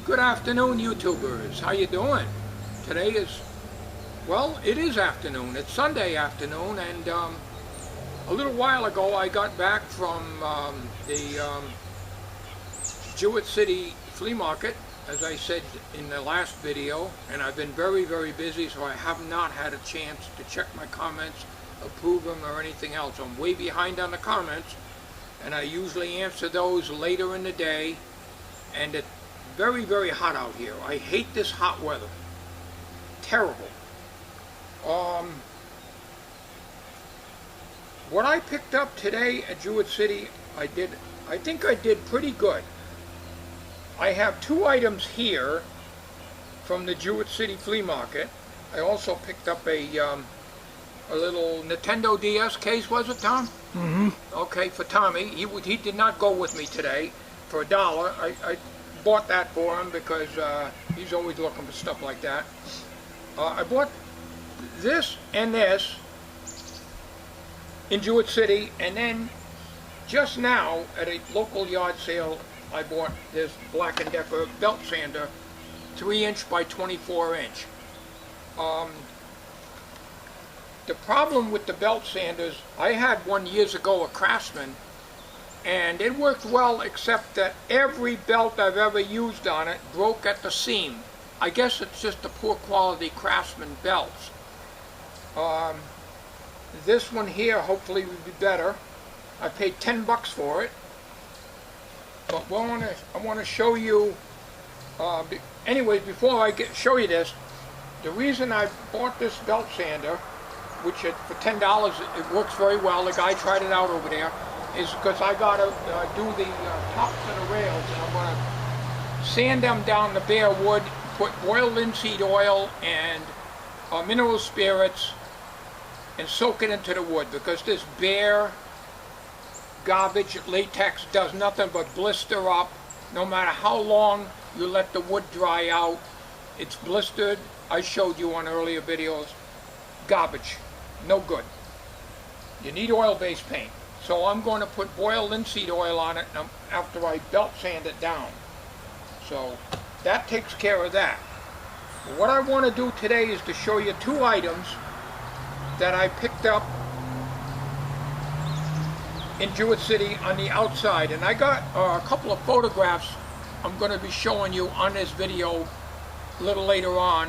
Good afternoon, YouTubers. How you doing? Today is, well, it is afternoon. It's Sunday afternoon, and a little while ago I got back from the Jewett City Flea Market, as I said in the last video, and I've been very, very busy, so I have not had a chance to check my comments, approve them, or anything else. I'm way behind on the comments, and I usually answer those later in the day, and it's very, very hot out here. I hate this hot weather. Terrible. What I picked up today at Jewett City, I think I did pretty good. I have two items here from the Jewett City Flea Market. I also picked up a little Nintendo DS case, was it, Tom? Mm-hmm. Okay, for Tommy. He did not go with me today for $1. I bought that for him because he's always looking for stuff like that. I bought this and this in Jewett City, and then just now at a local yard sale I bought this Black & Decker belt sander, 3" by 24". The problem with the belt sanders, I had one years ago, a Craftsman, and it worked well, except that every belt I've ever used on it broke at the seam. I guess it's just the poor quality Craftsman belts. This one here hopefully will be better. I paid $10 for it. But I want to show you, anyways, before I show you this, the reason I bought this belt sander, which for $10, it works very well, the guy tried it out over there, is because I got to do the tops of the rails, and I'm going to sand them down the bare wood, put boiled linseed oil and mineral spirits, and soak it into the wood, because this bare garbage latex does nothing but blister up. No matter how long you let the wood dry out, it's blistered. I showed you on earlier videos. Garbage. No good. You need oil-based paint. So I'm going to put boiled linseed oil on it after I belt sand it down. So that takes care of that. What I want to do today is to show you two items that I picked up in Jewett City on the outside, and I got a couple of photographs I'm going to be showing you on this video a little later on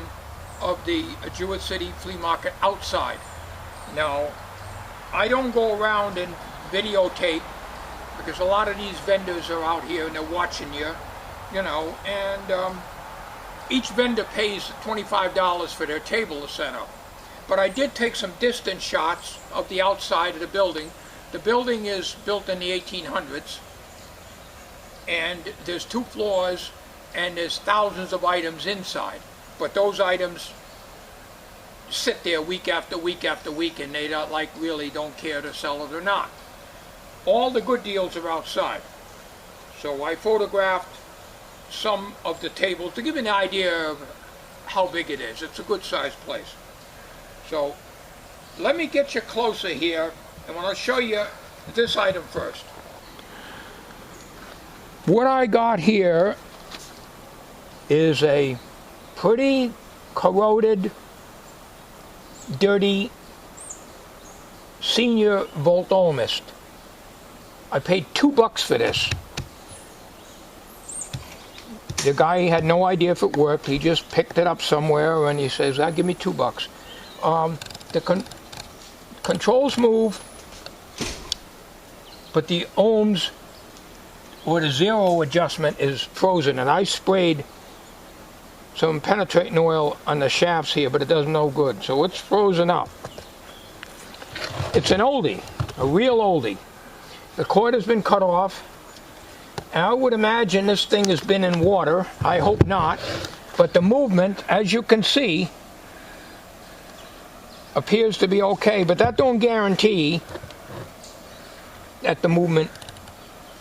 of the Jewett City Flea Market outside. Now, I don't go around and videotape because a lot of these vendors are out here and they're watching you, you know, and each vendor pays $25 for their table to set up. But I did take some distance shots of the outside of the building. The building is built in the 1800s, and there's 2 floors, and there's thousands of items inside. But those items sit there week after week after week, and they really don't care to sell it or not. All the good deals are outside. So I photographed some of the tables to give you an idea of how big it is. It's a good sized place. So let me get you closer here, and I want to show you this item first. What I got here is a pretty corroded, dirty senior voltometer. I paid $2 for this. The guy had no idea if it worked. He just picked it up somewhere and he says, give me $2. The controls move, but the ohms or the zero adjustment is frozen, and I sprayed some penetrating oil on the shafts here, but it does no good, so it's frozen up. It's an oldie, a real oldie. The cord has been cut off. I would imagine this thing has been in water. I hope not, but the movement, as you can see, appears to be okay, but that don't guarantee that the movement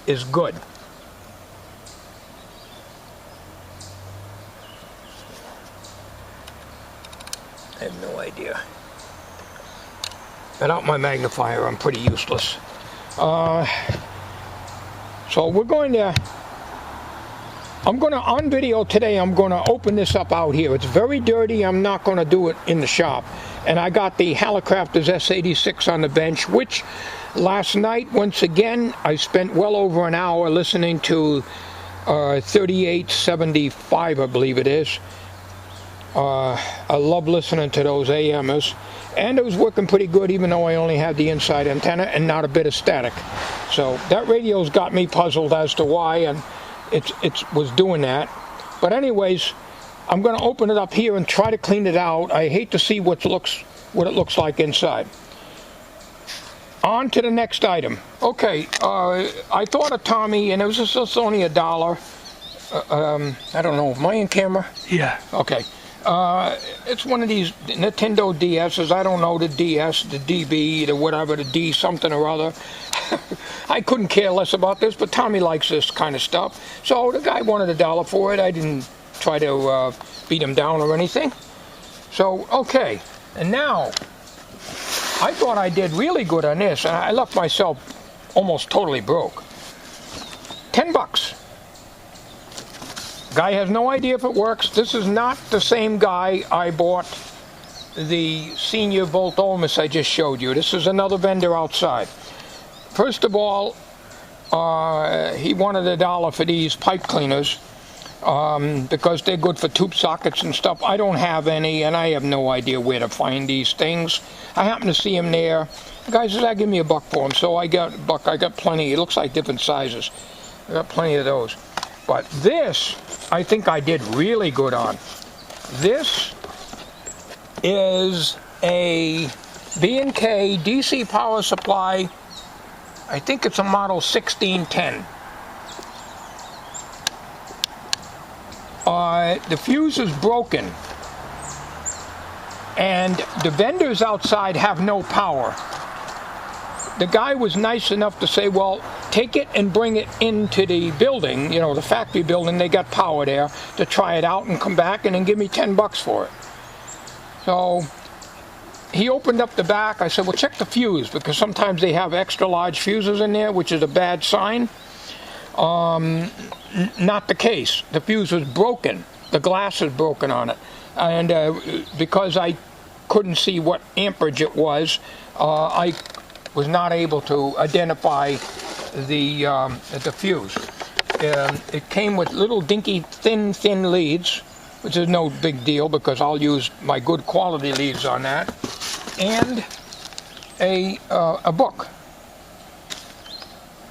is good. I have no idea. Without my magnifier, I'm pretty useless. So we're going to on video today, I'm gonna open this up out here. It's very dirty. I'm not gonna do it in the shop. And I got the Hallicrafters S86 on the bench, which last night, once again, I spent well over an hour listening to 3875, I believe it is. I love listening to those AMers. And it was working pretty good, even though I only had the inside antenna and not a bit of static. So that radio's got me puzzled as to why, and it was doing that. But anyways, I'm going to open it up here and try to clean it out. I hate to see what it looks like inside. On to the next item. Okay, I thought of Tommy, and it was just only $1. I don't know, am I in camera? Yeah. Okay. It's one of these Nintendo DS's. I don't know the DS, the DB, the whatever, the D something or other. I couldn't care less about this, but Tommy likes this kind of stuff. So the guy wanted $1 for it. I didn't try to beat him down or anything. So, okay. And now, I thought I did really good on this, and I left myself almost totally broke. $10. Guy has no idea if it works. This is not the same guy I bought the senior Volt-Omus I just showed you. This is another vendor outside. First of all, he wanted $1 for these pipe cleaners because they're good for tube sockets and stuff. I don't have any, and I have no idea where to find these things. I happened to see him there. The guy says, give me $1 for them. So I got $1. I got plenty. It looks like different sizes. I got plenty of those. But this, I think I did really good on. This is a B&K DC power supply. I think it's a model 1610. The fuse is broken, and the vendors outside have no power. The guy was nice enough to say, well, take it and bring it into the building, you know, the factory building. They got power there to try it out and come back and then give me $10 for it. So he opened up the back. I said, well, check the fuse, because sometimes they have extra large fuses in there, which is a bad sign. Not the case. The fuse was broken. The glass is broken on it. And because I couldn't see what amperage it was, I was not able to identify the fuse. It came with little dinky thin leads, which is no big deal because I'll use my good quality leads on that, and a book,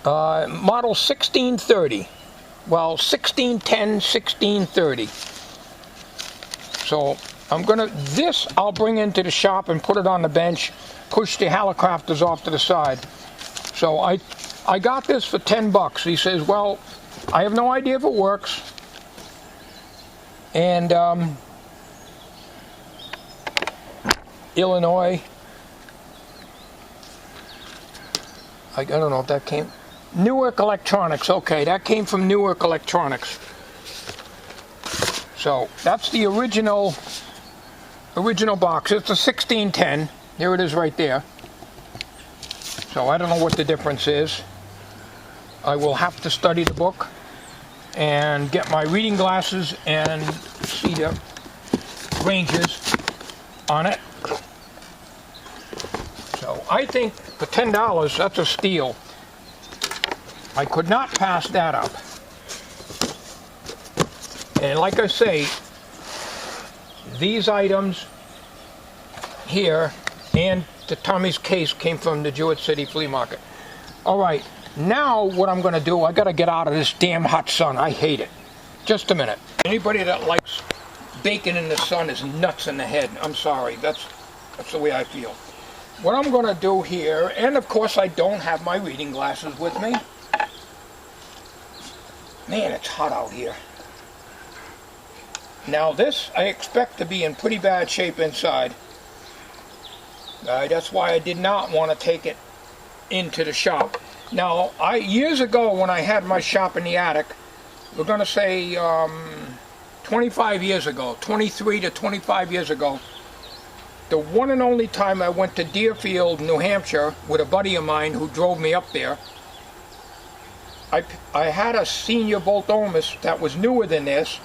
model 1630. Well, 1610, 1630. So this I'll bring into the shop and put it on the bench, push the Hallicrafters off to the side. So I got this for $10. He says, well, I have no idea if it works. And Illinois, I don't know if that came. Newark Electronics, okay, that came from Newark Electronics. So that's the original box. It's a 1610. There it is right there. So I don't know what the difference is. I will have to study the book and get my reading glasses and see the ranges on it. So I think for $10, that's a steal. I could not pass that up. And like I say, these items here and the Tommy's case came from the Jewett City Flea Market. All right, now what I'm going to do, I got to get out of this damn hot sun. I hate it. Just a minute. Anybody that likes bacon in the sun is nuts in the head. I'm sorry. That's the way I feel. What I'm going to do here, and of course I don't have my reading glasses with me. Man, it's hot out here. Now this, I expect to be in pretty bad shape inside. That's why I did not want to take it into the shop. Now, years ago when I had my shop in the attic, we're going to say 25 years ago, 23 to 25 years ago, the one and only time I went to Deerfield, New Hampshire with a buddy of mine who drove me up there, I had a senior Voltomus that was newer than this.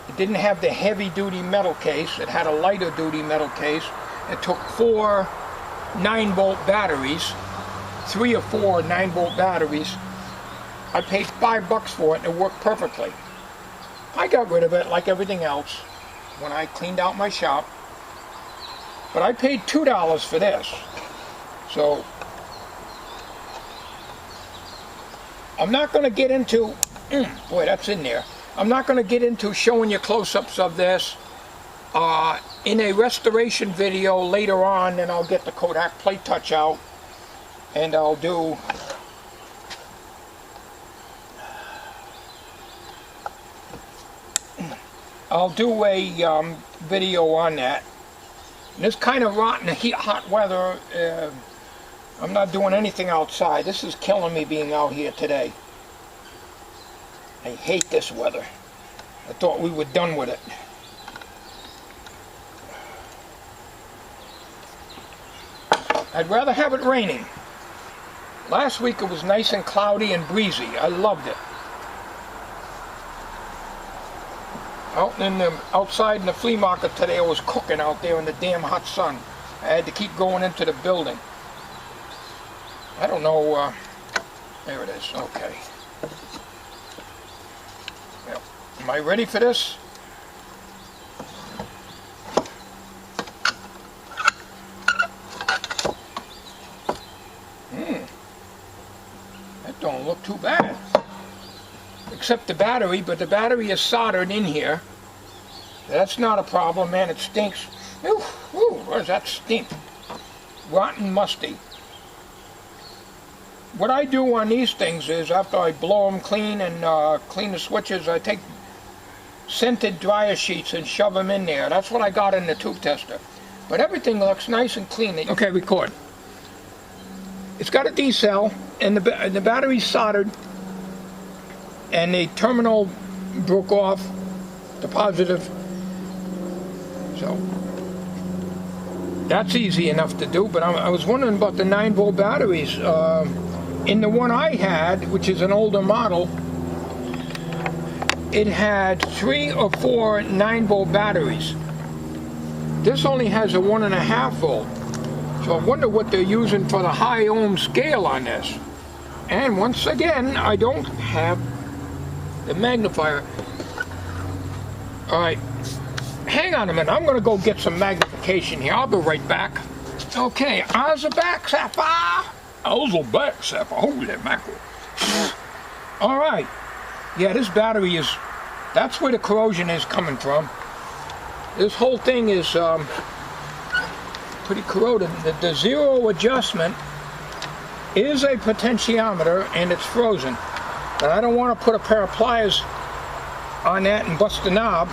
It didn't have the heavy duty metal case, it had a lighter duty metal case. It took 4 9-volt batteries, 3 or 4 9-volt batteries. I paid $5 for it and it worked perfectly. I got rid of it like everything else when I cleaned out my shop. But I paid $2 for this. So I'm not going to get into, boy, that's in there. I'm not going to get into showing you close-ups of this. In a restoration video later on, then I'll get the Kodak plate touch out and I'll do a video on that. And this kind of rotten hot weather, I'm not doing anything outside. This is killing me being out here today. I hate this weather. I thought we were done with it. I'd rather have it raining. Last week it was nice and cloudy and breezy. I loved it. Outside in the flea market today, it was cooking out there in the damn hot sun. I had to keep going into the building. I don't know, there it is, okay. Yep. Am I ready for this? That don't look too bad. Except the battery, but the battery is soldered in here. That's not a problem, man, it stinks. Ooh, what does that stink? Rotten musty. What I do on these things is, after I blow them clean and clean the switches, I take scented dryer sheets and shove them in there. That's what I got in the tube tester. But everything looks nice and clean. Okay, record. It's got a D-cell, and the battery's soldered, and the terminal broke off, the positive. So that's easy enough to do, but I was wondering about the 9-volt batteries. In the one I had, which is an older model, it had 3 or 4 9-volt batteries. This only has a 1.5 volt. So I wonder what they're using for the high ohm scale on this. And once again, I don't have the magnifier. Alright, hang on a minute, I'm going to go get some magnification here. I'll be right back. Okay, eyes are back, Sapper. Eyes are back, Sapper. Holy mackerel. Alright, yeah, this battery is, that's where the corrosion is coming from. This whole thing is pretty corroded. The zero adjustment is a potentiometer and it's frozen. But I don't want to put a pair of pliers on that and bust the knob.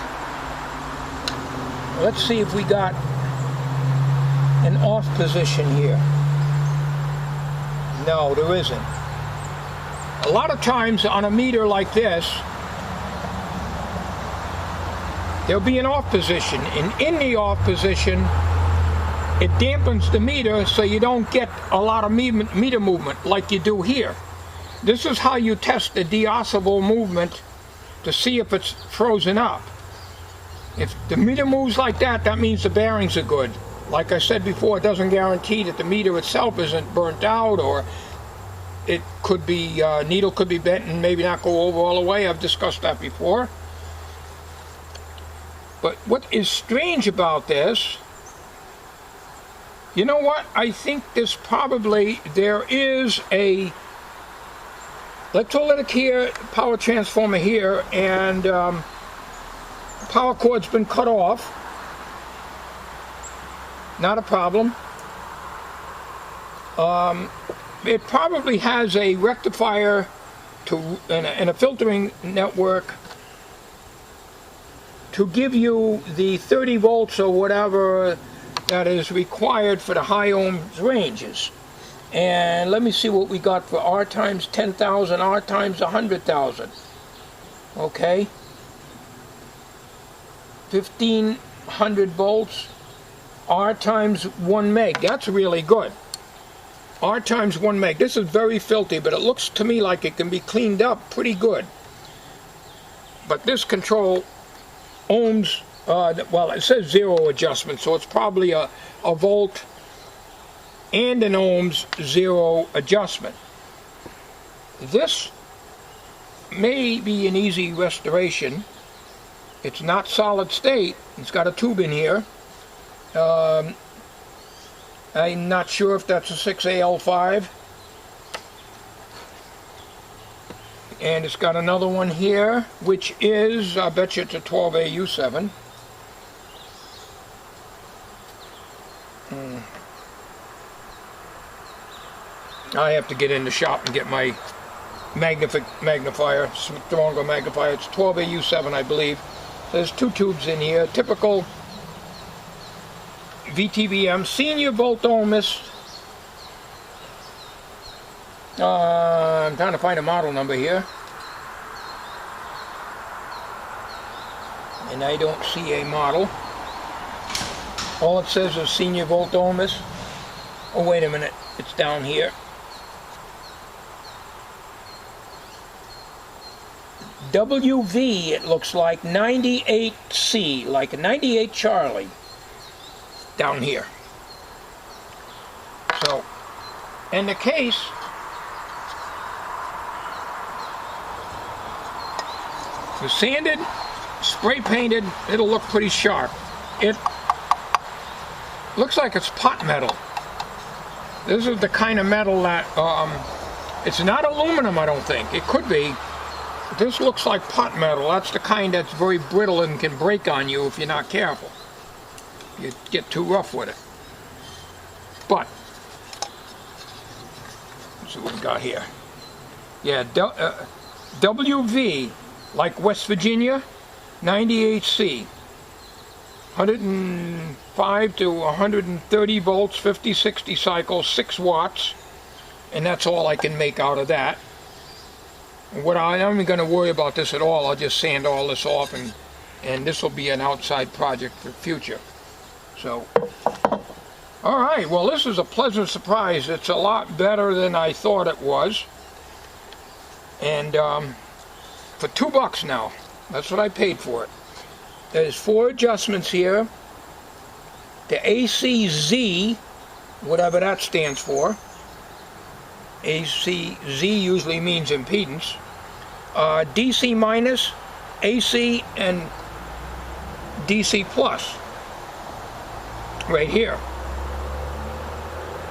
Let's see if we got an off position here. No, there isn't. A lot of times on a meter like this, there'll be an off position, and in the off position, it dampens the meter so you don't get a lot of meter movement like you do here. This is how you test the deoscillable movement to see if it's frozen up. If the meter moves like that, that means the bearings are good. Like I said before, it doesn't guarantee that the meter itself isn't burnt out, or it could be, needle could be bent and maybe not go over all the way. I've discussed that before. But what is strange about this, you know what? I think this probably, there is a electrolytic here, power transformer here, and power cord's been cut off. Not a problem. It probably has a rectifier and a filtering network to give you the 30 volts or whatever that is required for the high ohms ranges. And let me see what we got for R times 10,000, R times 100,000. Okay. 1500 volts, R times 1 meg. That's really good. R times 1 meg. This is very filthy, but it looks to me like it can be cleaned up pretty good. But this control ohms, well, it says 0 adjustment, so it's probably a volt and an ohms 0 adjustment. This may be an easy restoration. It's not solid state. It's got a tube in here. I'm not sure if that's a 6AL5. And it's got another one here, which is, I bet you it's a 12AU7. I have to get in the shop and get my magnifier, stronger magnifier. It's 12AU7, I believe. There's 2 tubes in here. Typical VTVM, senior volt ohmist. I'm trying to find a model number here, and I don't see a model. All it says is senior volt ohmist. Oh, wait a minute, it's down here. WV, it looks like 98C, like a 98 Charlie, down here. So, and the case is sanded, spray painted. It'll look pretty sharp. It looks like it's pot metal. This is the kind of metal that, it's not aluminum, I don't think. It could be. This looks like pot metal. That's the kind that's very brittle and can break on you if you're not careful. You get too rough with it. But, let's see what we got here. Yeah, WV, like West Virginia, 98C. 105 to 130 volts, 50, 60 cycles, 6 watts. And that's all I can make out of that. What I'm not going to worry about this at all. I'll just sand all this off, and this will be an outside project for the future. So, all right. Well, this is a pleasant surprise. It's a lot better than I thought it was. And for $2 now, that's what I paid for it. There's 4 adjustments here. The ACZ, whatever that stands for. ACZ usually means impedance. DC minus, AC, and DC plus. Right here.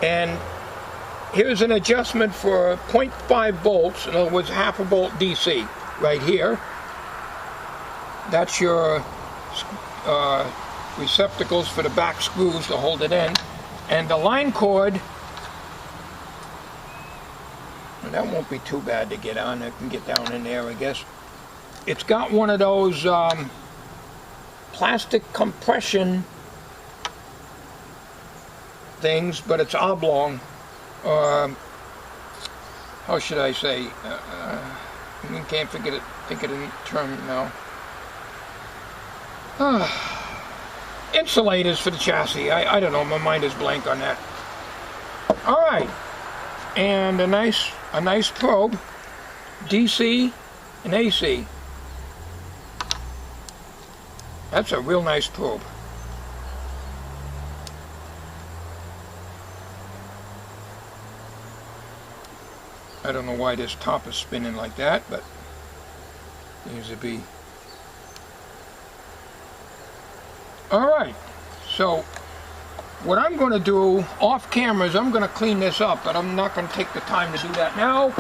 And here's an adjustment for 0.5 volts, in other words, half a volt DC, right here. That's your receptacles for the back screws to hold it in. And the line cord, that won't be too bad to get on. I can get down in there, I guess. It's got one of those plastic compression things, but it's oblong. How should I say? I can't think of the term now. Insulators for the chassis. I don't know. My mind is blank on that. All right, and a nice probe, DC and AC. That's a real nice probe. I don't know why this top is spinning like that, but seems to be. All right, so what I'm going to do off camera is I'm going to clean this up, but I'm not going to take the time to do that now.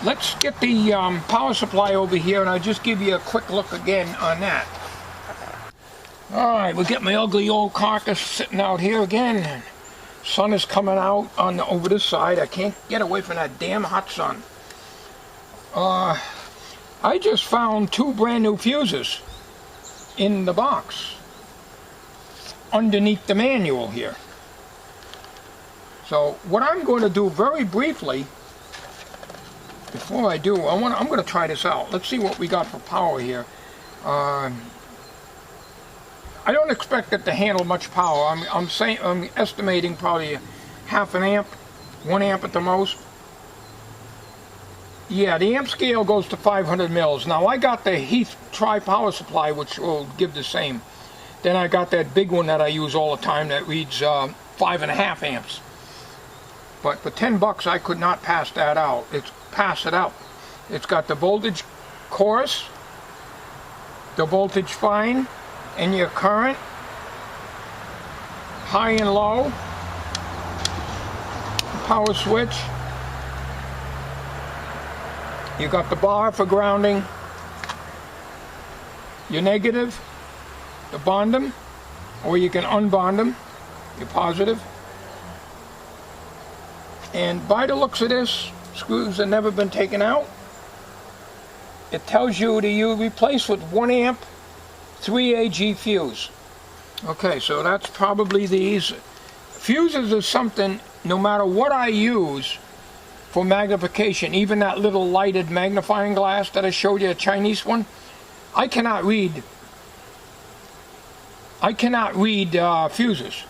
Let's get the power supply over here, and I'll just give you a quick look again on that. All right, we'll get my ugly old carcass sitting out here again. Sun is coming out on over this side. I can't get away from that damn hot sun. I just found 2 brand new fuses in the box underneath the manual here. So what I'm going to do very briefly, before I do, I'm going to try this out. Let's see what we got for power here. I don't expect it to handle much power. I'm estimating probably half an amp, 1 amp at the most. Yeah, the amp scale goes to 500 mils. Now I got the Heath tri-power supply, which will give the same. Then I got that big one that I use all the time that reads 5.5 amps. But for 10 bucks I could not pass that out. Pass it out. It's got the voltage coarse, the voltage fine, and your current, high and low, power switch. You got the bar for grounding, your negative, the bond them, or you can unbond them, your positive. And by the looks of this, screws have never been taken out. It tells you to replace with 1 amp 3AG fuse. Okay, so that's probably these. Fuses is something, no matter what I use for magnification, even that little lighted magnifying glass that I showed you, a Chinese one, I cannot read fuses.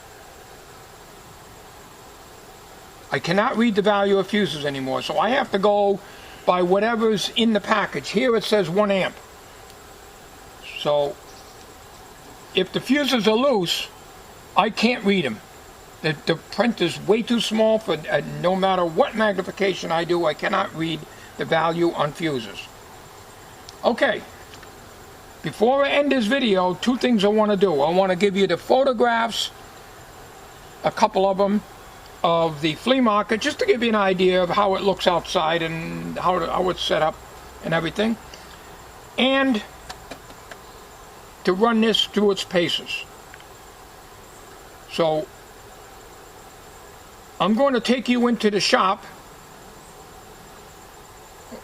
I cannot read the value of fuses anymore, so I have to go by whatever's in the package. Here it says 1 amp. So if the fuses are loose, I can't read them. The print is way too small for no matter what magnification I do, I cannot read the value on fuses. Okay, before I end this video, 2 things I want to do. I want to give you the photographs, a couple of them, of the flea market, just to give you an idea of how it looks outside and how it's set up and everything, and to run this through its paces. So I'm going to take you into the shop.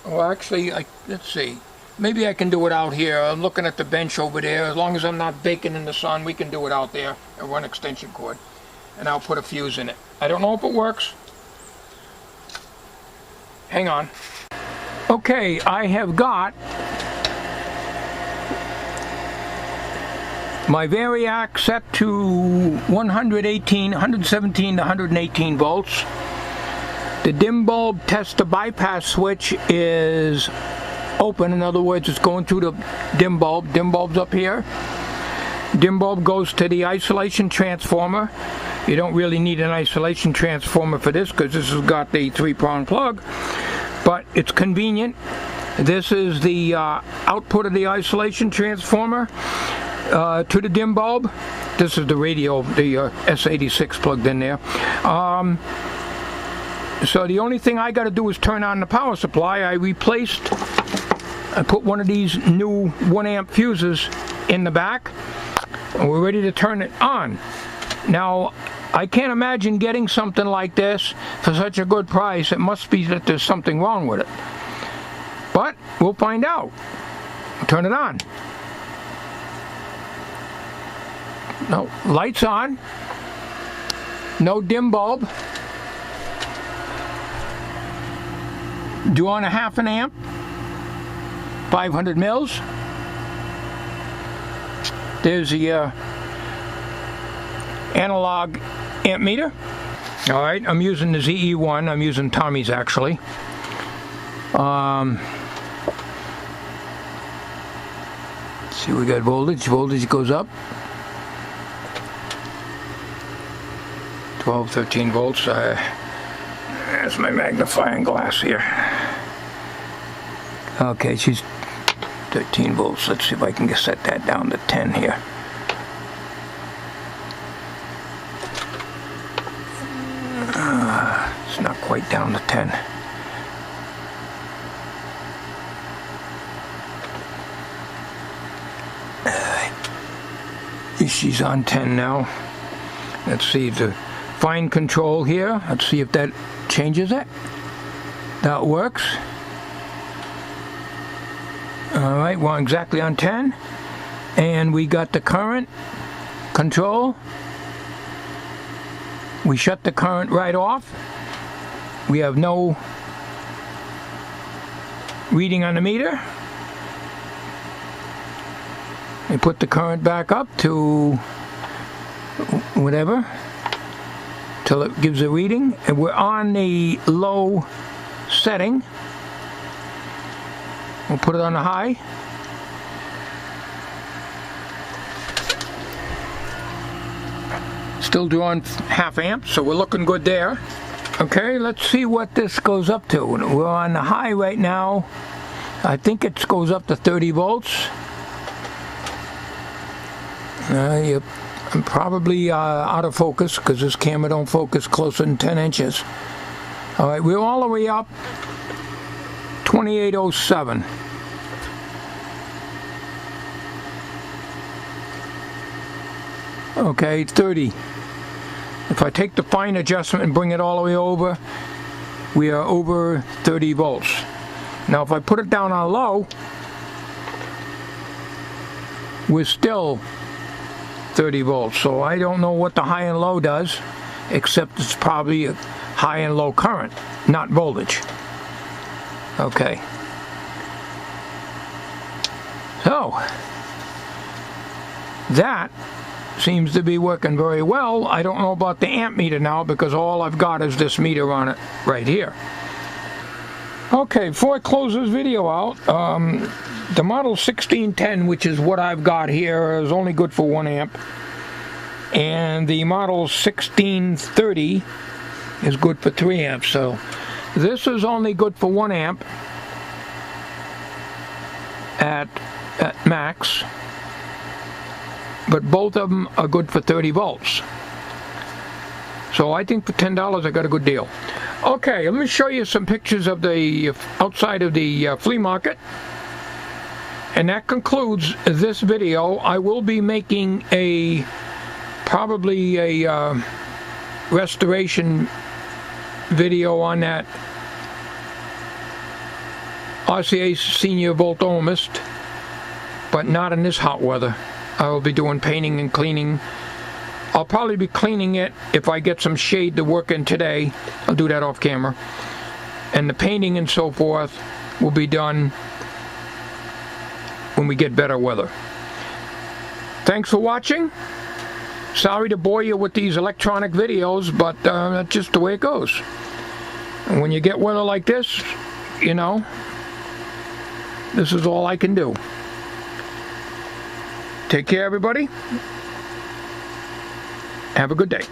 Well, actually, let's see, maybe I can do it out here. I'm looking at the bench over there. As long as I'm not baking in the sun, we can do it out there and run extension cord, and I'll put a fuse in it. I don't know if it works. Hang on. Okay, I have got my Variac set to 117 to 118 volts. The dim bulb test to bypass switch is open. In other words, it's going through the dim bulb. Dim bulb's up here. Dim bulb goes to the isolation transformer. You don't really need an isolation transformer for this because this has got the 3-prong plug, but it's convenient. This is the output of the isolation transformer to the dim bulb. This is the radio, the S86 plugged in there. So the only thing I got to do is turn on the power supply. I put one of these new 1 amp fuses in the back, and we're ready to turn it on. Now, I can't imagine getting something like this for such a good price. It must be that there's something wrong with it. But we'll find out. Turn it on. No, lights on. No dim bulb. Do on a 1/2 amp. 500 mils. There's the analog amp meter. Alright, I'm using the ZE1. I'm using Tommy's actually. See, we got voltage. Voltage goes up. 12, 13 volts. That's my magnifying glass here. Okay, she's 13 volts. Let's see if I can set that down to 10 here. It's not quite down to 10. She's on 10 now. Let's see the fine control here. Let's see if that changes it. That works. Alright, we're exactly on 10. And we got the current control. We shut the current right off. We have no reading on the meter. We put the current back up to whatever, till it gives a reading, and we're on the low setting. We'll put it on the high. Still drawing ½ amp, so we're looking good there. Okay, let's see what this goes up to. We're on the high right now. I think it goes up to 30 volts. I'm probably out of focus because this camera don't focus closer than 10 inches. All right, we're all the way up 2807. Okay, 30. If I take the fine adjustment and bring it all the way over, we are over 30 volts. Now if I put it down on low, we're still 30 volts. So I don't know what the high and low does, except it's probably a high and low current, not voltage. Okay. So that seems to be working very well. I don't know about the amp meter now because all I've got is this meter on it right here. Okay, before I close this video out, the model 1610, which is what I've got here, is only good for 1 amp. And the model 1630 is good for 3 amps. So this is only good for 1 amp at max. But both of them are good for 30 volts. So I think for $10 I got a good deal. Okay, let me show you some pictures of the outside of the flea market. And that concludes this video. I will be making probably a restoration video on that RCA Senior Voltomeist, but not in this hot weather. I will be doing painting and cleaning. I'll probably be cleaning it if I get some shade to work in today. I'll do that off camera. And the painting and so forth will be done when we get better weather. Thanks for watching. Sorry to bore you with these electronic videos, but that's just the way it goes. And when you get weather like this, you know, this is all I can do. Take care, everybody. Have a good day.